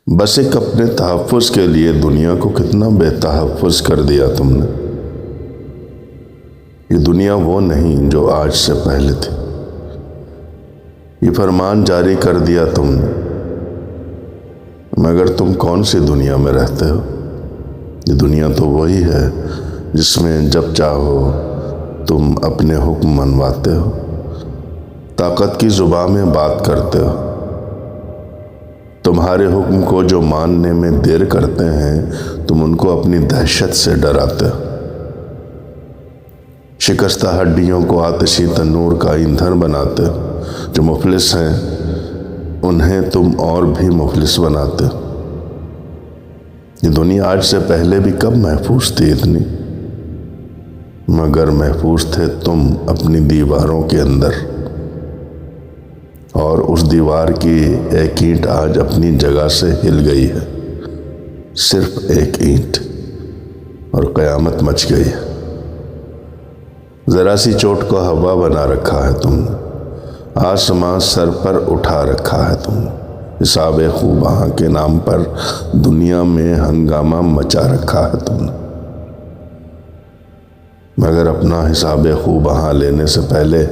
بس ایک اپنے تحفظ کے لیے دنیا کو کتنا بے تحفظ کر دیا تم نے۔ یہ دنیا وہ نہیں جو آج سے پہلے تھی۔ یہ فرمان جاری کر دیا تم نے، مگر تم کون سی دنیا میں رہتے ہو؟ یہ دنیا تو وہی ہے جس میں جب چاہو تم اپنے حکم منواتے ہو، طاقت کی زبان میں بات کرتے ہو۔ تمہارے حکم کو جو ماننے میں دیر کرتے ہیں، تم ان کو اپنی دہشت سے ڈراتے ہو۔ شکستہ ہڈیوں کو آتشی تنور کا ایندھن بناتے ہو۔ جو مفلس ہیں انہیں تم اور بھی مفلس بناتے ہو۔ یہ دنیا آج سے پہلے بھی کب محفوظ تھی اتنی؟ مگر محفوظ تھے تم اپنی دیواروں کے اندر، اور اس دیوار کی ایک اینٹ آج اپنی جگہ سے ہل گئی ہے، صرف ایک اینٹ، اور قیامت مچ گئی ہے۔ ذرا سی چوٹ کو ہوا بنا رکھا ہے تم نے، آسمان سر پر اٹھا رکھا ہے تم نے، حساب خوباں کے نام پر دنیا میں ہنگامہ مچا رکھا ہے تم نے۔ مگر اپنا حساب خوباں لینے سے پہلے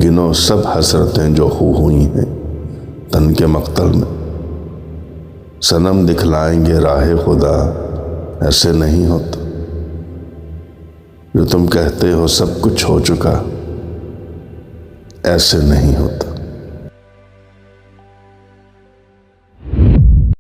گنو سب حسرتیں جو خو ہوئی ہیں تن کے مقتل میں۔ صنم دکھلائیں گے راہ خدا، ایسے نہیں ہوتا۔ جو تم کہتے ہو سب کچھ ہو چکا، ایسے نہیں ہوتا۔